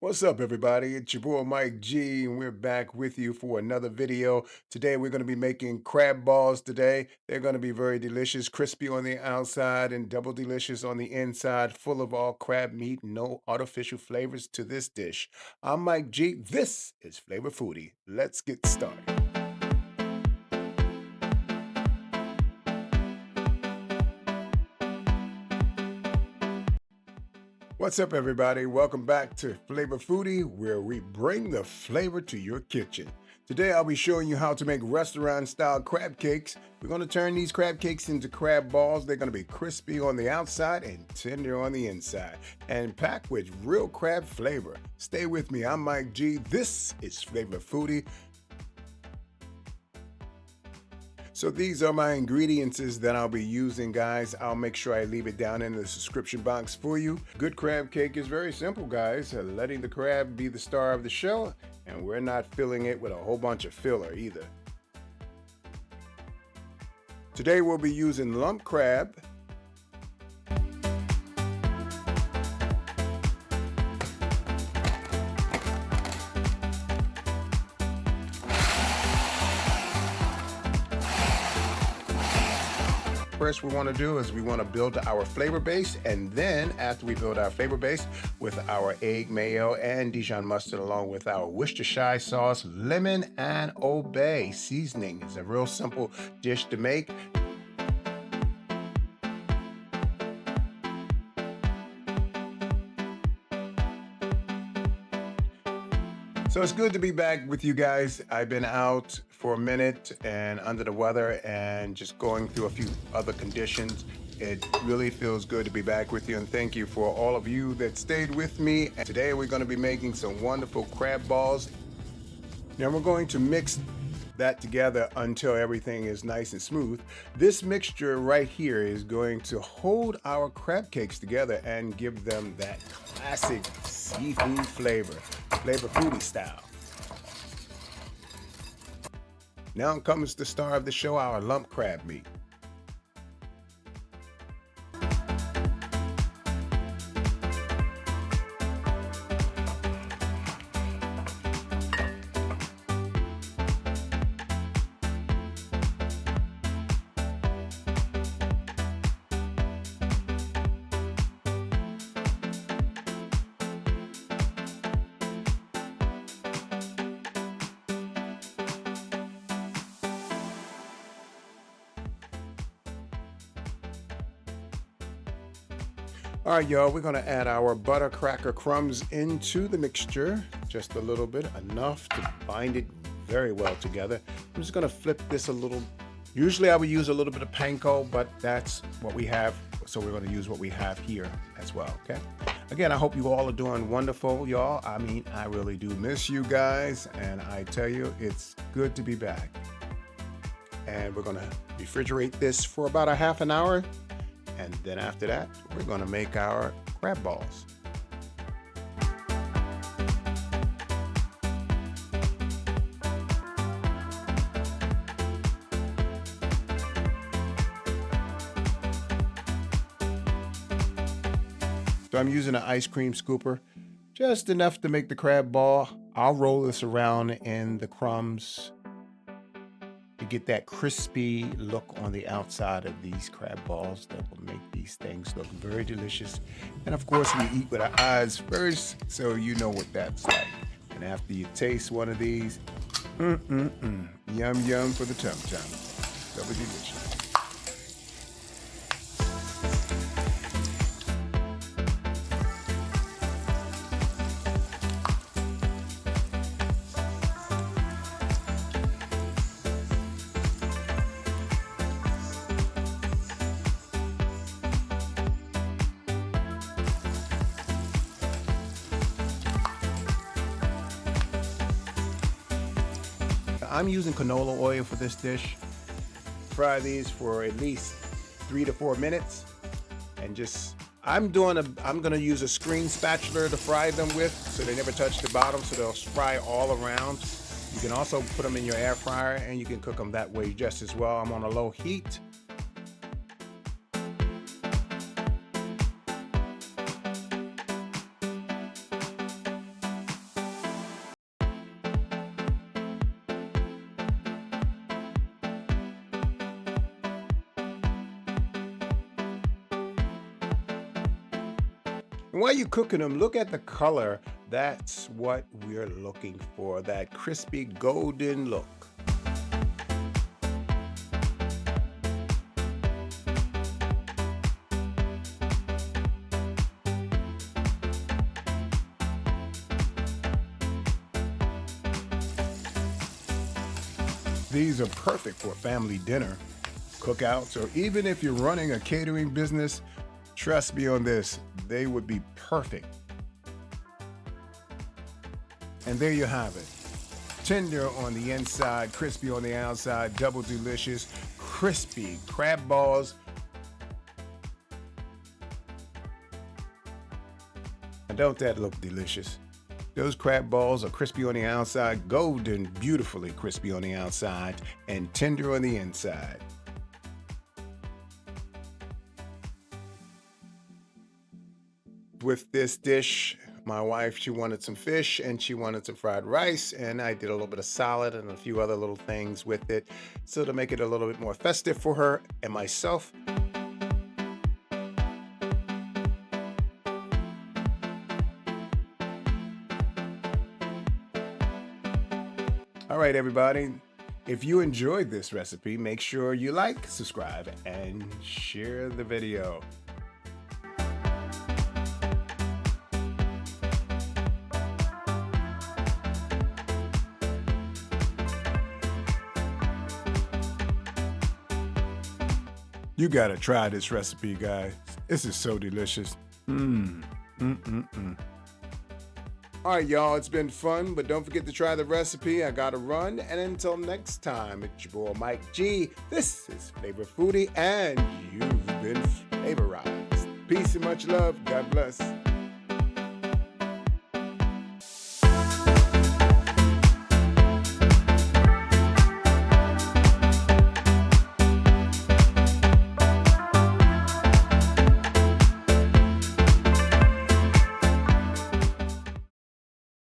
What's up, everybody? It's your boy Mike G, and we're back with you for another video. Today, we're going to be making crab balls today. They're going to be very delicious, crispy on the outside and double delicious on the inside, full of all crab meat, no artificial flavors to this dish. I'm Mike G. This is Flavor Foodie. Let's get started. What's up, everybody? Welcome back to Flavor Foodie, where we bring the flavor to your kitchen. Today, I'll be showing you how to make restaurant-style crab cakes. We're going to turn these crab cakes into crab balls. They're going to be crispy on the outside and tender on the inside, and packed with real crab flavor. Stay with me. I'm Mike G. This is Flavor Foodie. So these are my ingredients that I'll be using, guys. I'll make sure I leave it down in the description box for you. Good crab cake is very simple, guys. Letting the crab be the star of the show, and we're not filling it with a whole bunch of filler either. Today we'll be using lump crab, first we want to do is we want to build our flavor base, and then after we build our flavor base with our egg mayo and Dijon mustard along with our Worcestershire sauce, lemon, and Old Bay seasoning. It's a real simple dish to make. So it's good to be back with you guys. I've been out for a minute and under the weather and just going through a few other conditions. It really feels good to be back with you, and thank you for all of you that stayed with me. And today we're going to be making some wonderful crab balls. Now we're going to mix that together until everything is nice and smooth. This mixture right here is going to hold our crab cakes together and give them that classic seafood flavor, Flavor Foodie style. Now comes the star of the show, our lump crab meat. All right, y'all, we're gonna add our butter cracker crumbs into the mixture, just a little bit, enough to bind it very well together. I'm just gonna flip this a little. Usually I would use a little bit of panko, but that's what we have, so we're gonna use what we have here as well, okay? Again, I hope you all are doing wonderful, y'all. I mean, I really do miss you guys, and I tell you, it's good to be back. And we're gonna refrigerate this for about a half an hour. And then after that, we're going to make our crab balls. So I'm using an ice cream scooper, just enough to make the crab ball. I'll roll this around in the crumbs to get that crispy look on the outside of these crab balls that will make these things look very delicious. And of course, we eat with our eyes first, so you know what that's like. And after you taste one of these, yum yum for the tum tum. Double delicious. I'm using canola oil for this dish. Fry these for at least 3 to 4 minutes, and I'm gonna use a screen spatula to fry them with, so they never touch the bottom, so they'll fry all around. You can also put them in your air fryer, and you can cook them that way just as well. I'm on a low heat. And while you're cooking them, look at the color. That's what we're looking for, that crispy golden look. These are perfect for a family dinner, cookouts, or even if you're running a catering business. Trust me on this, they would be perfect. And there you have it. Tender on the inside, crispy on the outside, double delicious, crispy crab balls. And don't that look delicious? Those crab balls are crispy on the outside, golden, beautifully crispy on the outside, and tender on the inside. With this dish, my wife, she wanted some fish and she wanted some fried rice, and I did a little bit of salad and a few other little things with it, so to make it a little bit more festive for her and myself. All right, everybody, if you enjoyed this recipe, make sure you like, subscribe, and share the video. You gotta try this recipe, guys. This is so delicious. All right, y'all, it's been fun, but don't forget to try the recipe. I gotta run, and until next time, it's your boy Mike G. This is Flavor Foodie, and you've been flavorized. Peace and much love. God bless.